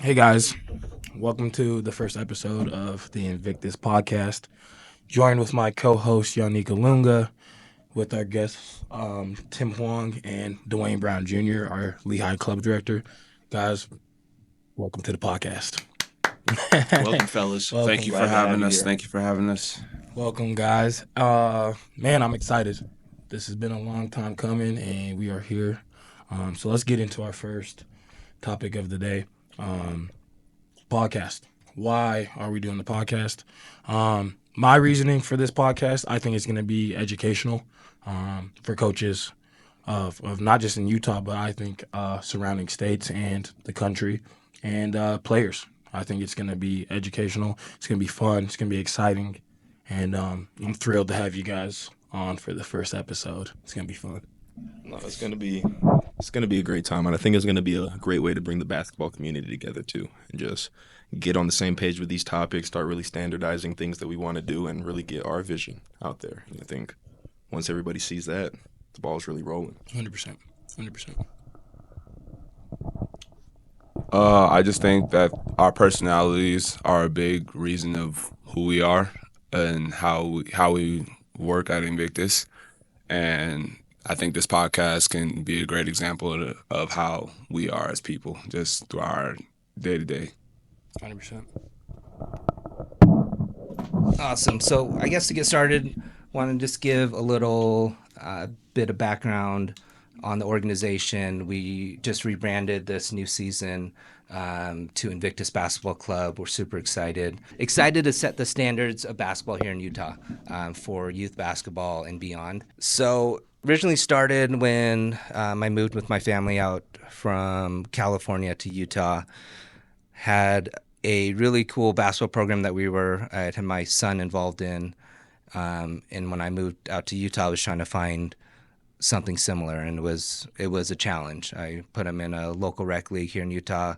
Hey guys, welcome to the first episode of the Invictus Podcast. Joined with my co-host Yannick Lunga, with our guests Tim Huang and Dwayne Brown Jr., our Lehigh Club Director. Guys, welcome to the podcast. Welcome, fellas. Welcome. Thank you Glad for to have having you us. here. Thank you for having us. Welcome, guys. Man, I'm excited. This has been a long time coming, and we are here. So let's get into our first topic of the day. Podcast. Why are we doing the podcast? My reasoning for this podcast, I think it's going to be educational for coaches of not just in Utah, but I think surrounding states and the country and players. I think it's going to be educational. It's going to be fun. It's going to be exciting. And I'm thrilled to have you guys on for the first episode. It's going to be fun. No, it's gonna be a great time, and I think it's gonna be a great way to bring the basketball community together too, and just get on the same page with these topics, start really standardizing things that we want to do, and really get our vision out there. And I think once everybody sees that, the ball's really rolling. 100%. 100%. I just think that our personalities are a big reason of who we are and how we work at Invictus, and I think this podcast can be a great example of how we are as people, just through our day-to-day. 100%. Awesome. So I guess to get started, want to just give a little bit of background on the organization. We just rebranded this new season to Invictus Basketball Club. We're super excited. Excited to set the standards of basketball here in Utah for youth basketball and beyond. So originally started when I moved with my family out from California to Utah. Had a really cool basketball program that I had my son involved in. And when I moved out to Utah, I was trying to find something similar, and it was a challenge. I put him in a local rec league here in Utah,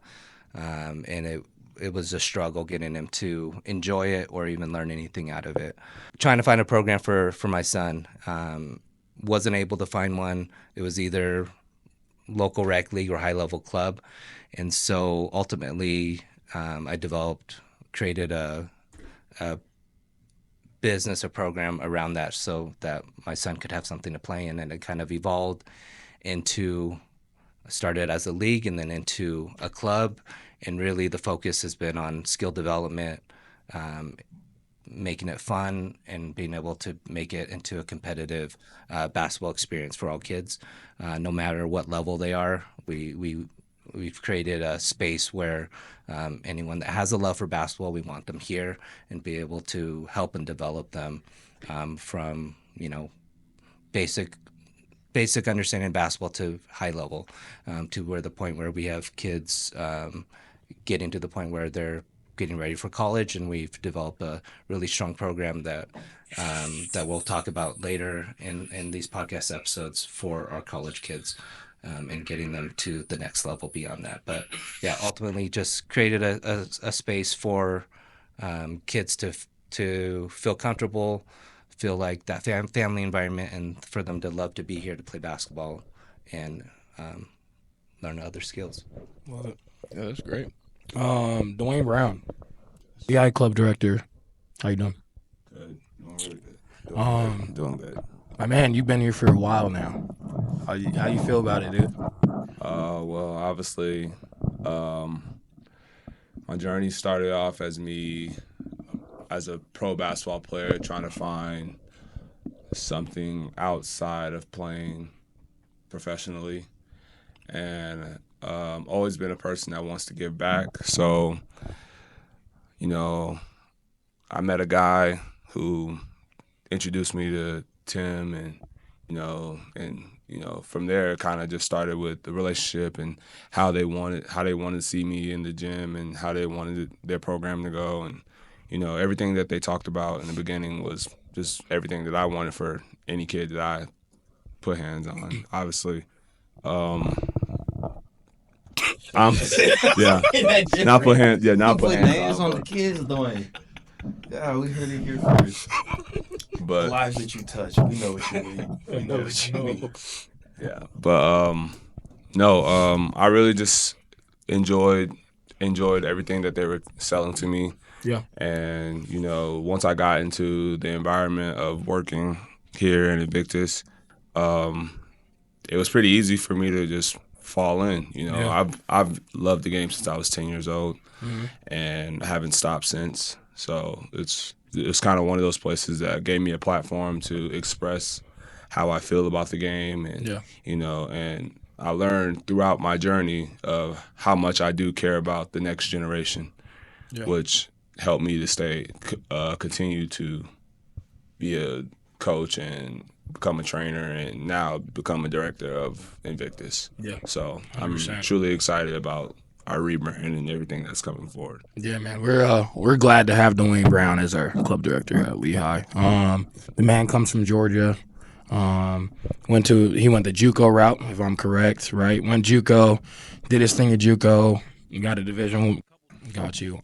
and it was a struggle getting him to enjoy it or even learn anything out of it. Trying to find a program for my son. Wasn't able to find one. It was either local rec league or high level club. And so ultimately I created a business or program around that so that my son could have something to play in. And it kind of evolved started as a league and then into a club. And really the focus has been on skill development, making it fun and being able to make it into a competitive basketball experience for all kids, no matter what level they are. We've created a space where anyone that has a love for basketball, we want them here and be able to help and develop them from basic understanding of basketball to high level, to where the point where we have kids getting to the point where they're getting ready for college, and we've developed a really strong program that we'll talk about later in these podcast episodes for our college kids, and getting them to the next level beyond that. But yeah, ultimately just created a space for kids to feel comfortable, feel like that family environment, and for them to love to be here to play basketball and learn other skills. Love it. Yeah, that's great. Dwayne Brown, Lehigh Club Director. How you doing? Good. Doing good. Doing good. My man, you've been here for a while now. How you feel about it, dude? Well, obviously, my journey started off as me as a pro basketball player trying to find something outside of playing professionally, and always been a person that wants to give back. So, I met a guy who introduced me to Tim, and from there, it kind of just started with the relationship and how they wanted to see me in the gym and how they wanted their program to go, and everything that they talked about in the beginning was just everything that I wanted for any kid that I put hands on. Obviously, not put hands names on, on the kids doing. Yeah, we heard it here first. but Lives that you touch, we know what you mean. We know what you mean. yeah, but I really just enjoyed enjoyed everything that they were selling to me. Yeah. And, once I got into the environment of working here in Invictus, it was pretty easy for me to just fall in. I've loved the game since I was 10 years old, and I haven't stopped since. So it's kind of one of those places that gave me a platform to express how I feel about the game, and and I learned throughout my journey of how much I do care about the next generation, which helped me to continue to be a coach and become a trainer, and now become a director of Invictus. Yeah. So 100%. I'm truly excited about our rebrand and everything that's coming forward. Yeah, man, we're glad to have Dwayne Brown as our club director at Lehigh. The man comes from Georgia. He went the JUCO route, if I'm correct, right? Went JUCO, did his thing at JUCO, got a division, got you.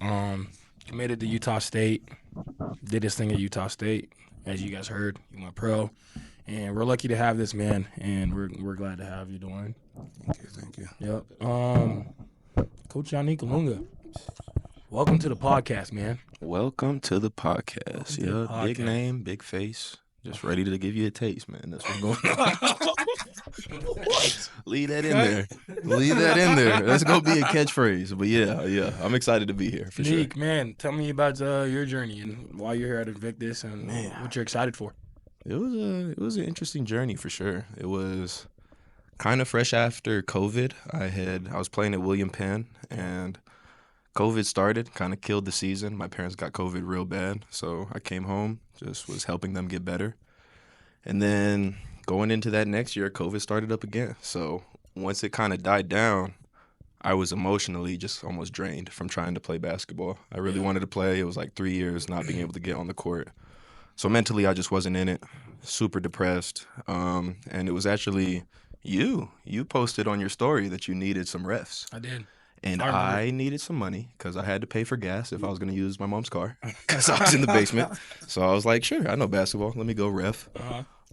Committed to Utah State, did his thing at Utah State. As you guys heard, he went pro, and we're lucky to have this man, and we're glad to have you, Dwayne. Thank you. Yep. Coach Yannick Kalunga, welcome to the podcast, man. Welcome to the podcast. To the Yeah, big podcast. name, big face. Just ready to give you a taste, man. That's what's going on. Leave that in there. Leave that in there. That's going to be a catchphrase. But yeah, I'm excited to be here for sure. Nick, man, tell me about your journey and why you're here at Invictus and what you're excited for. It was an interesting journey for sure. It was kind of fresh after COVID. I was playing at William Penn, and COVID started, kind of killed the season. My parents got COVID real bad, so I came home, just was helping them get better. And then going into that next year, COVID started up again. So once it kind of died down, I was emotionally just almost drained from trying to play basketball. I really wanted to play. It was like 3 years not being able to get on the court. So mentally, I just wasn't in it, super depressed. And it was actually you posted on your story that you needed some refs. I did. And I remember. I needed some money because I had to pay for gas if I was going to use my mom's car because I was in the basement. So I was like, sure, I know basketball. Let me go ref.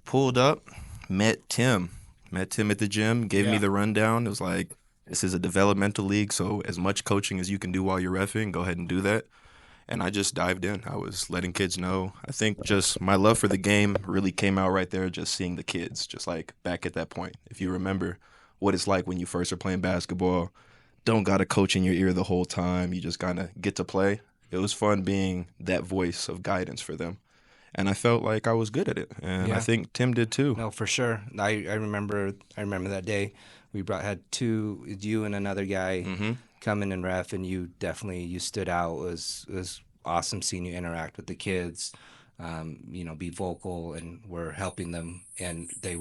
Pulled up, met Tim at the gym, gave me the rundown. It was like, this is a developmental league, so as much coaching as you can do while you're reffing, go ahead and do that. And I just dived in. I was letting kids know. I think just my love for the game really came out right there, just seeing the kids, just like back at that point. If you remember what it's like when you first are playing basketball, don't got a coach in your ear the whole time. You just kind of get to play. It was fun being that voice of guidance for them. And I felt like I was good at it. And I think Tim did too. No, for sure. I remember that day. We had you and another guy come in and ref, and you stood out. It was awesome seeing you interact with the kids, be vocal, and we're helping them, and they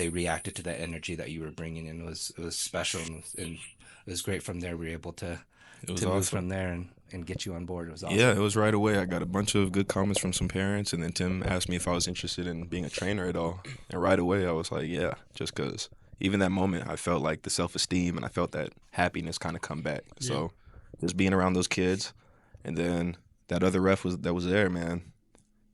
reacted to that energy that you were bringing in. It was special, and it was great. From there, we were able to move awesome. from there and get you on board. It was awesome. Yeah, it was right away. I got a bunch of good comments from some parents, and then Tim asked me if I was interested in being a trainer at all. And right away, I was like, yeah, just because even that moment, I felt like the self-esteem and I felt that happiness kind of come back. Yeah. So just being around those kids, and then that other ref that was there, man.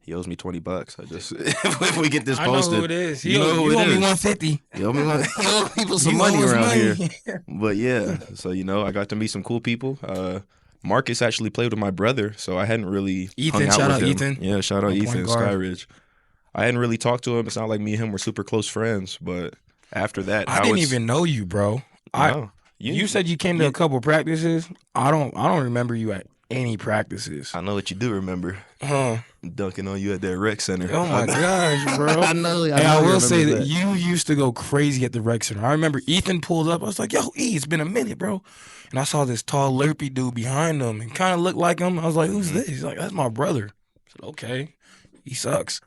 He owes me $20. I just if we get this posted, I know who it is. You know who it owe me is. $150. You owe people some money around here. But yeah, so I got to meet some cool people. Marcus actually played with my brother, so I hadn't really hung out with him. Ethan. Yeah, shout out Ethan guard. Skyridge. I hadn't really talked to him. It's not like me and him were super close friends, but after that, I didn't even know you, bro. No. You said you came to a couple practices. I don't remember you at any practices. I know what you do remember. Dunking on you at that rec center. Oh my gosh, bro! I know. I will say that you used to go crazy at the rec center. I remember Ethan pulled up. I was like, "Yo, E, it's been a minute, bro." And I saw this tall, lurpy dude behind him, and kind of looked like him. I was like, "Who's this?" He's like, "That's my brother." I said, "Okay, he sucks."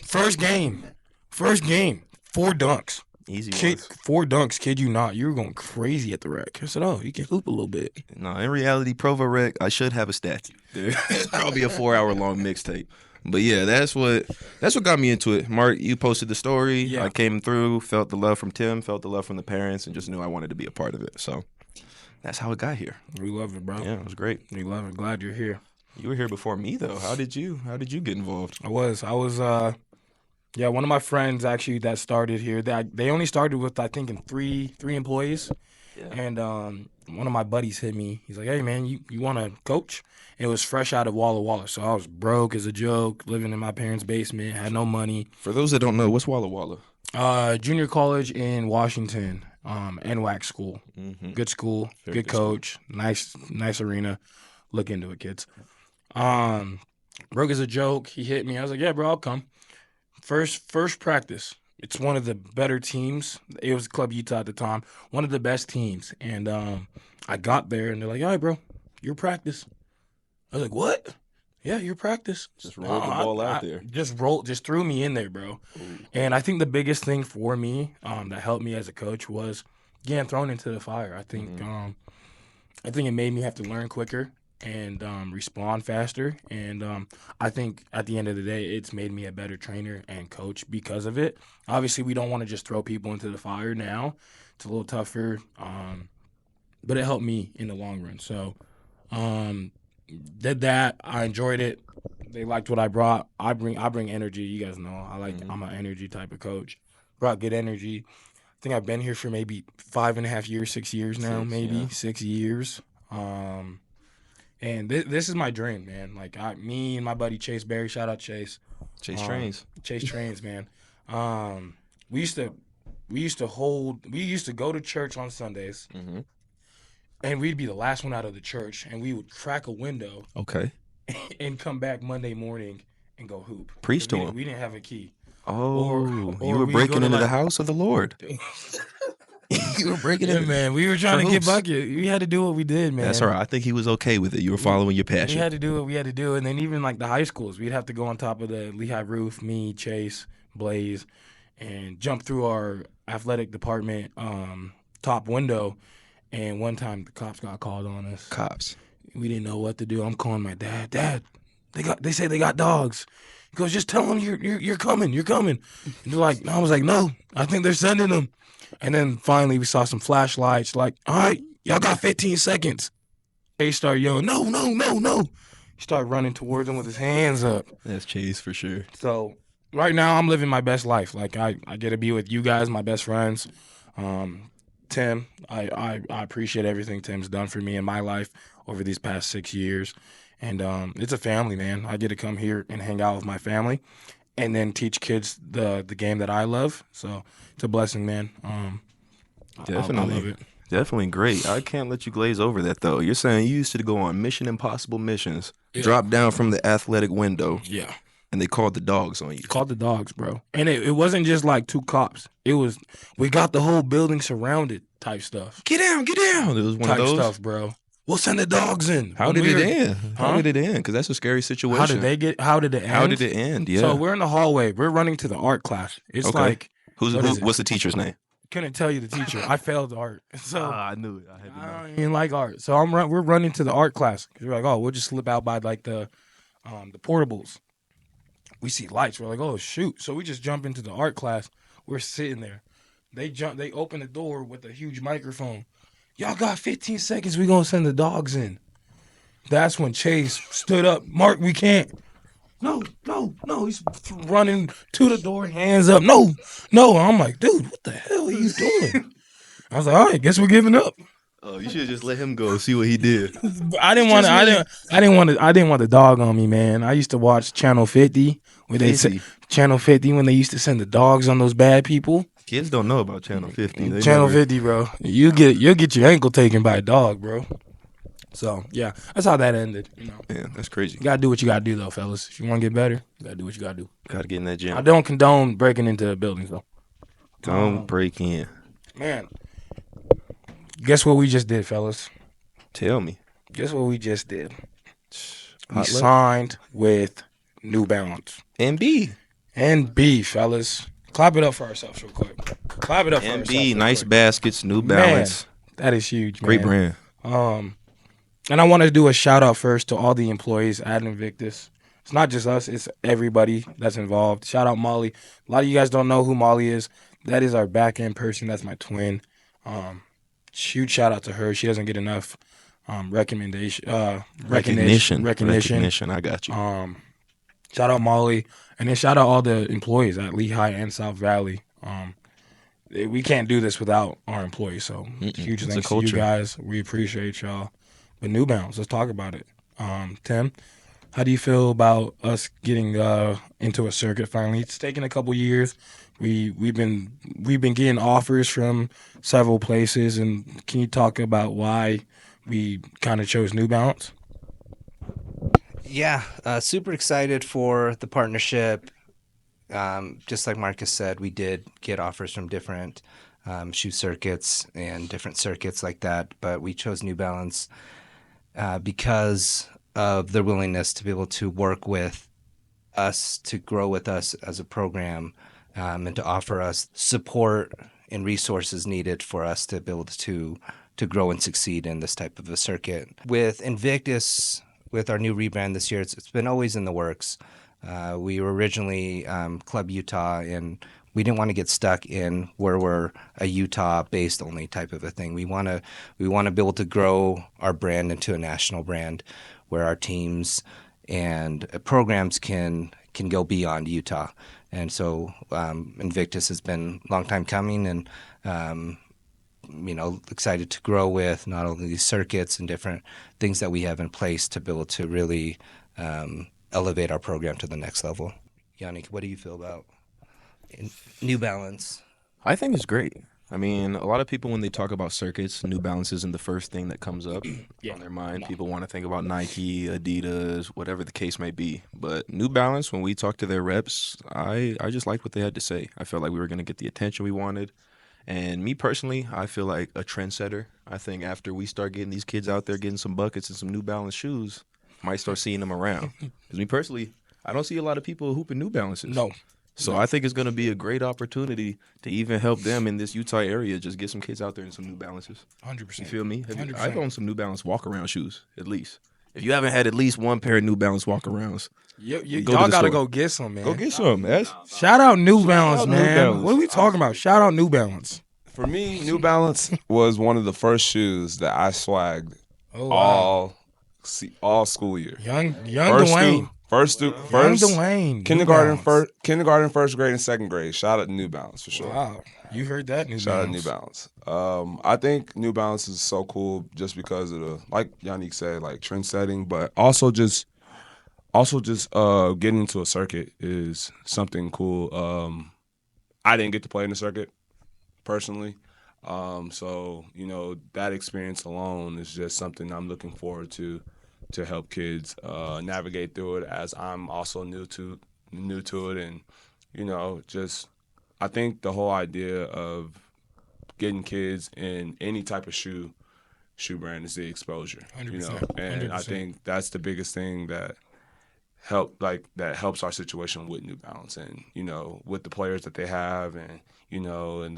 First game, 4 dunks. Easy Kid, ones. 4 dunks, kid you not. You were going crazy at the rec. I said, "Oh, you can hoop a little bit." No, in reality, Provo Rec, I should have a statue. It's probably a 4-hour-long mixtape. But yeah, that's what got me into it. Mark, you posted the story. Yeah. I came through, felt the love from Tim, felt the love from the parents, and just knew I wanted to be a part of it. So that's how it got here. We love it, bro. Yeah, it was great. We love it. Glad you're here. You were here before me though. How did you get involved? I was one of my friends actually that started here. They only started with, I think, in three employees, And one of my buddies hit me. He's like, "Hey man, you want to coach?" And it was fresh out of Walla Walla, so I was broke as a joke, living in my parents' basement, had no money. For those that don't know, what's Walla Walla? Junior college in Washington, NWAC school. Good school, Very good good school. coach, nice arena. Look into it, kids. Broke as a joke. He hit me. I was like, "Yeah, bro, I'll come." First practice. It's one of the better teams. It was Club Utah at the time. One of the best teams. And I got there, and they're like, "All right, bro, your practice." I was like, "What?" "Yeah, your practice." Just rolled the ball out there. Just threw me in there, bro. And I think the biggest thing for me that helped me as a coach was getting thrown into the fire. I think it made me have to learn quicker and respond faster. And I think at the end of the day, it's made me a better trainer and coach because of it. Obviously, we don't want to just throw people into the fire now. It's a little tougher, but it helped me in the long run. So did that. I enjoyed it. They liked what I brought. I bring energy. You guys know I'm an energy type of coach. Brought good energy. I think I've been here for maybe 5.5 years, 6 years now, 6 years. And this is my dream, man. Like me and my buddy Chase Berry, shout out Chase. Chase Trains. Chase Trains, man. We used to go to church on Sundays, and we'd be the last one out of the church, and we would crack a window Okay. and come back Monday morning and go hoop. Preach to him. We didn't have a key. Oh, or you were we breaking go to, into the like- house of the Lord. You were breaking Yeah, into man. We were trying to get hoops. bucket. We had to do what we did, man. That's all right. I think he was okay with it. You were following your We passion. had to do what we had to do. And then even like the high schools, we'd have to go on top of the Lehigh roof, me, Chase, Blaze, and jump through our athletic department top window. And one time the cops got called on us. Cops. We didn't know what to do. I'm calling my dad. "Dad, they say they got dogs." He goes, "Just tell them you're coming. You're coming." And they're like, I was like, "No, I think they're sending them." And then finally we saw some flashlights. Like, "All right, y'all got 15 seconds. They start yelling, "No, no, no, no." He started running towards them with his hands up. That's Chase for sure. So right now I'm living my best life. Like I get to be with you guys, my best friends. Tim, I appreciate everything Tim's done for me in my life over these past 6 years. And it's a family, man. I get to come here and hang out with my family and then teach kids the game that I love. So it's a blessing, man. Definitely. I love it. Definitely great. I can't let you glaze over that, though. You're saying you used to go on Mission Impossible missions, drop down from the athletic window, Yeah. and they called the dogs on you. Called the dogs, bro. And it wasn't just like 2 cops. It was, we got the whole building surrounded type stuff. Get down, get down. It was one Type of those. stuff, bro. We'll send the dogs in. How When did we it were- end? How Huh? did it end? Because that's a scary situation. How did it end? How did it end? Yeah. So we're in the hallway. We're running to the art class. It's Okay. like, what is it? What's the teacher's name? couldn't tell you the teacher. I failed art. So I knew it. I had to I know. don't even like art. So we're running to the art class. We're like, "Oh, we'll just slip out by like the portables." We see lights. We're like, "Oh shoot!" So we just jump into the art class. We're sitting there. They open the door with a huge microphone. "Y'all got 15 seconds. We gonna send the dogs in." That's when Chase stood up. "Mark, we can't." No. He's running to the door, hands up. No. I'm like, "Dude, what the hell are you doing?" I was like, "All right, guess we're giving up." Oh, you should have just let him go. See what he did. I didn't want the dog on me, man. I used to watch Channel 50 when they used to send the dogs on those bad people. Kids don't know about Channel 50. They Channel never- 50, bro. You'll get your ankle taken by a dog, bro. So yeah, that's how that ended. You know, Yeah, that's crazy. you gotta do what you gotta do, though, fellas. If you want to get better, you gotta do what you gotta do. Got to get in that gym. I don't condone breaking into buildings, though. Don't break in. Man, guess what we just did, fellas? Tell me. Guess what we just did? We Hot luck. signed with New Balance. MB. And B, fellas. Clap it up for ourselves real quick. Clap it up for ourselves. MB, real nice quick. baskets, New Balance. That is huge, man. Great brand. And I want to do a shout out first to all the employees at Invictus. It's not just us, it's everybody that's involved. Shout out Molly. A lot of you guys don't know who Molly is. That is our back end person. That's my twin. Huge shout out to her. She doesn't get enough recognition. Recognition. I got you. Shout out Molly, and then shout out all the employees at Lehigh and South Valley. we can't do this without our employees. So huge It's a thanks to you culture. guys. We appreciate y'all. But New Balance, let's talk about it. Tim, how do you feel about us getting into a circuit finally? It's taken a couple years. We've been getting offers from several places, and can you talk about why we kind of chose New Balance? Yeah, super excited for the partnership. Just like Marcus said, we did get offers from different shoe circuits and different circuits like that, but we chose New Balance because of their willingness to be able to work with us, to grow with us as a program, and to offer us support and resources needed for us to be able to grow and succeed in this type of a circuit. With Invictus, with our new rebrand this year, it's been always in the works. We were originally Club Utah, and we didn't want to get stuck in where we're a Utah-based only type of a thing. We want to be able to grow our brand into a national brand, where our teams and programs can go beyond Utah. And so Invictus has been a long time coming, and excited to grow with not only these circuits and different things that we have in place to be able to really elevate our program to the next level. Yannick, what do you feel about New Balance? I think it's great. I mean, a lot of people, when they talk about circuits, New Balance isn't the first thing that comes up on their mind. People want to think about Nike, Adidas, whatever the case may be. But New Balance, when we talked to their reps, I just liked what they had to say. I felt like we were going to get the attention we wanted. And me personally, I feel like a trendsetter. I think after we start getting these kids out there getting some buckets and some New Balance shoes, might start seeing them around. Because me personally, I don't see a lot of people hooping New Balances. No. So I think it's going to be a great opportunity to even help them in this Utah area, just get some kids out there in some New Balances. 100%. You feel me? 100%. I've owned some New Balance walk-around shoes, at least. If you haven't had at least one pair of New Balance walk-arounds, Y'all to the got to store. go get some, man. go get some, S. Shout out New Balance, out New man. Balance. What are we talking about? Shout out New Balance. For me, New Balance was one of the first shoes that I swagged Oh, wow. all school year. Young First Dwayne. first Dwayne. New kindergarten, Balance. first grade, and second grade. Shout out to New Balance for sure. Wow. You heard that, New Shout out to Balance. New Balance. I think New Balance is so cool just because of the, like Yannick said, like trend setting, but also just getting into a circuit is something cool. I didn't get to play in the circuit personally. So, that experience alone is just something I'm looking forward to help kids navigate through it, as I'm also new to it. And, just I think the whole idea of getting kids in any type of shoe brand is the exposure. 100%. And I 100%. think that's the biggest thing that helps our situation with New Balance, and with the players that they have, and and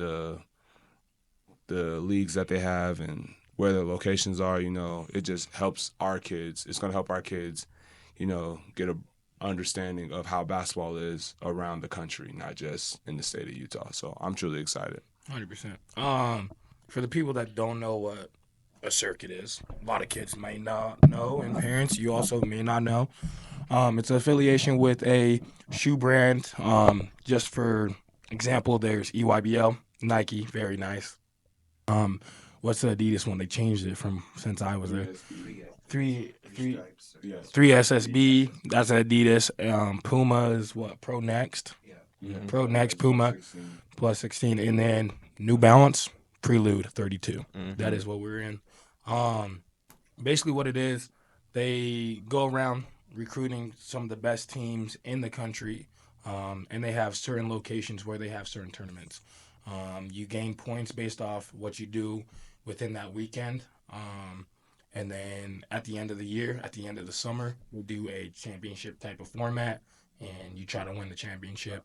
the leagues that they have, and where their locations are. It just helps our kids. It's going to help our kids get a understanding of how basketball is around the country, not just in the state of Utah. So I'm truly excited. 100%. For the people that don't know what a circuit is, a lot of kids might not know, and parents, you also may not know. It's an affiliation with a shoe brand. Just for example, there's EYBL, Nike, very nice. What's the Adidas one? They changed it from since I was there. Three SSB. That's Adidas. Puma is what? Pro Next. Pro Next Puma plus 16, and then New Balance Prelude 32. That is what we're in. Basically, what it is, they go around recruiting some of the best teams in the country, and they have certain locations where they have certain tournaments. You gain points based off what you do within that weekend. And then at the end of the year, at the end of the summer, we'll do a championship type of format, and you try to win the championship.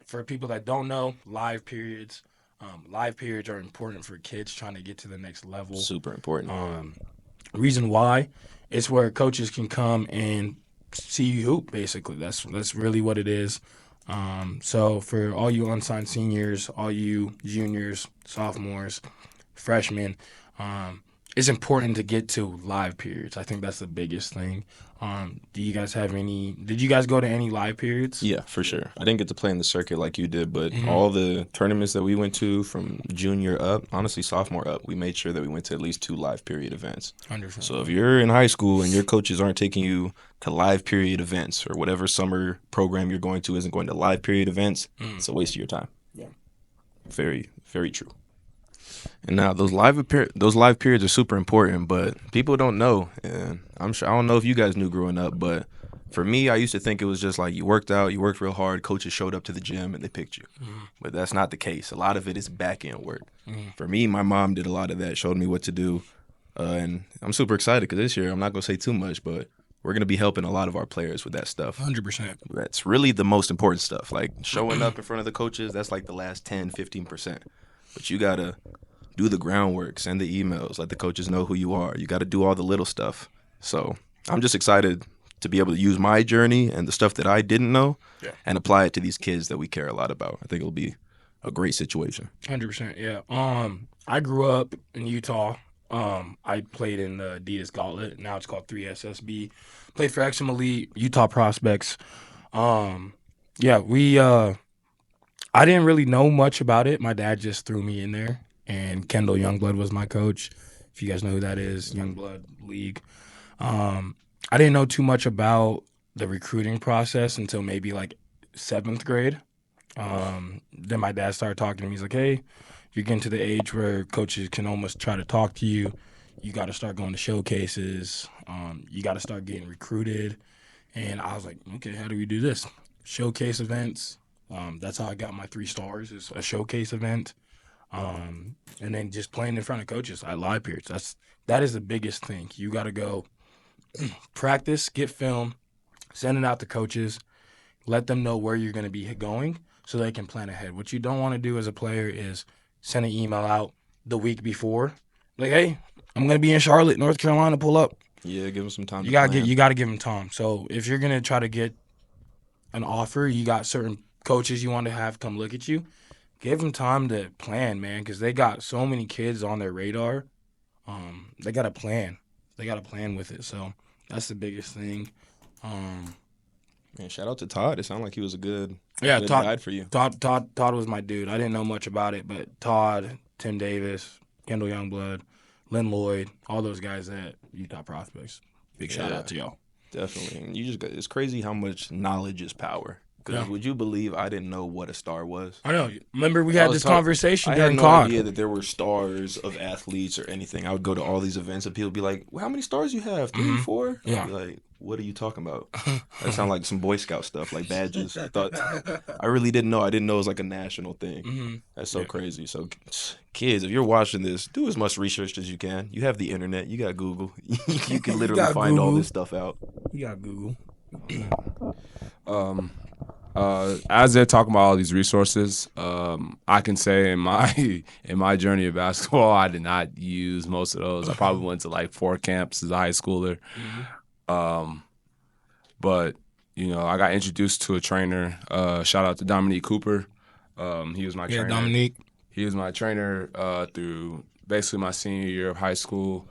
For people that don't know, live periods are important for kids trying to get to the next level. Super important. Reason why, it's where coaches can come and see you hoop, basically. That's really what it is. So for all you unsigned seniors, all you juniors, sophomores, freshmen, it's important to get to live periods. I think that's the biggest thing. Do you guys have any? Did you guys go to any live periods? Yeah, for sure. I didn't get to play in the circuit like you did, but Mhm. all the tournaments that we went to from junior up, honestly, sophomore up, we made sure that we went to at least 2 live period events. 100%. So if you're in high school and your coaches aren't taking you to live period events, or whatever summer program you're going to isn't going to live period events, it's a waste of your time. Yeah. Very, very true. And now those live periods are super important, but people don't know. And I'm sure I don't know if you guys knew growing up, but for me, I used to think it was just like you worked out, you worked real hard, coaches showed up to the gym and they picked you. But that's not the case. A lot of it is back end work. For me, my mom did a lot of that, showed me what to do, and I'm super excited because this year I'm not gonna say too much, but we're gonna be helping a lot of our players with that stuff. 100%. That's really the most important stuff. Like showing up in front of the coaches, that's like the last 10, 15%. But you gotta do the groundwork, send the emails, let the coaches know who you are. You got to do all the little stuff. So I'm just excited to be able to use my journey and the stuff that I didn't know and apply it to these kids that we care a lot about. I think it'll be a great situation. 100%. Yeah. I grew up in Utah. I played in the Adidas Gauntlet. Now it's called 3SSB. Played for Exum Elite, Utah Prospects. Yeah, I didn't really know much about it. My dad just threw me in there. And Kendall Youngblood was my coach. If you guys know who that is, Youngblood League. I didn't know too much about the recruiting process until maybe like 7th grade. Then my dad started talking to me. He's like, hey, you're getting to the age where coaches can almost try to talk to you. You got to start going to showcases. You got to start getting recruited. And I was like, okay, how do we do this? Showcase events. That's how I got my 3 stars, is a showcase event. And then just playing in front of coaches at live periods. That is the biggest thing. You got to go practice, get film, send it out to coaches, let them know where you're going to be going so they can plan ahead. What you don't want to do as a player is send an email out the week before, like, hey, I'm going to be in Charlotte, North Carolina, pull up. Yeah, give them some time. You got to give them time. So if you're going to try to get an offer, you got certain coaches you want to have come look at you. Give them time to plan, man, because they got so many kids on their radar. They got to plan. They got to plan with it. So that's the biggest thing. Man, shout out to Todd. It sounded like he was a good Todd, guide for you. Todd was my dude. I didn't know much about it, but Todd, Tim Davis, Kendall Youngblood, Lynn Lloyd, all those guys at Utah Prospects. Big shout out to y'all. Definitely. And it's crazy how much knowledge is power. Because would you believe I didn't know what a star was? I know. Remember we had this conversation I during had no COD. idea that there were stars of athletes or anything. I would go to all these events and people would be like, well, how many stars you have? 3, 4? Yeah. I'd be like, what are you talking about? That sounded like some Boy Scout stuff, like badges. I really didn't know. I didn't know it was like a national thing. That's so crazy. So kids, if you're watching this, do as much research as you can. You have the internet. You got Google. You can literally find all this stuff out. You got Google. As they're talking about all these resources, I can say in my journey of basketball, I did not use most of those. I probably went to like 4 camps as a high schooler. But I got introduced to a trainer. Shout out to Dominique Cooper. He was my trainer. Dominique. He was my trainer through basically my senior year of high school,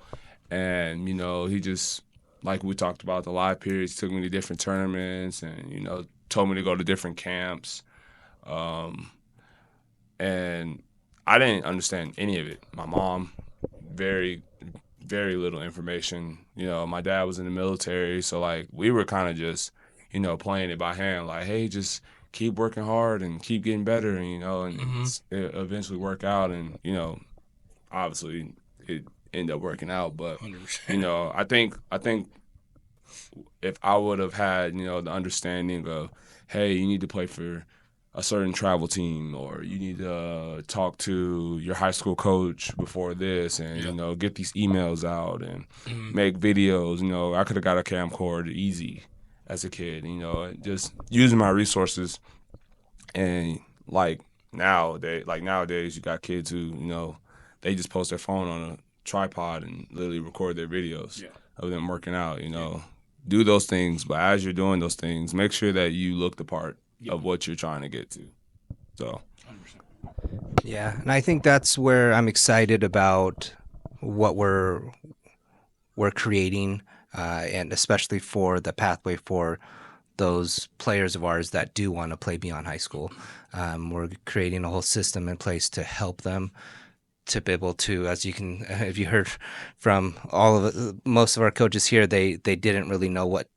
and he just, like we talked about the live periods, took me to different tournaments, and told me to go to different camps. And I didn't understand any of it. My mom, very, very little information. My dad was in the military, so like we were kind of just, playing it by hand. Like, hey, just keep working hard and keep getting better, and it eventually work out. And obviously it ended up working out. But 100%. I think if I would have had, the understanding of, hey, you need to play for a certain travel team, or you need to talk to your high school coach before this, and, get these emails out and make videos, I could have got a camcorder easy as a kid, just using my resources. And like nowadays you got kids who, they just post their phone on a tripod and literally record their videos of them working out, Do those things, but as you're doing those things, make sure that you look the part of what you're trying to get to. So, 100%. Yeah, and I think that's where I'm excited about what we're creating, and especially for the pathway for those players of ours that do want to play beyond high school. We're creating a whole system in place to help them to be able to, as you can, if you heard from most of our coaches here, they didn't really know what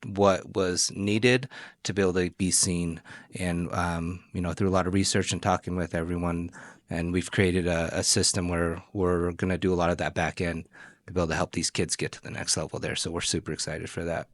was needed to be able to be seen. And, through a lot of research and talking with everyone, and we've created a system where we're going to do a lot of that back end to be able to help these kids get to the next level there. So we're super excited for that.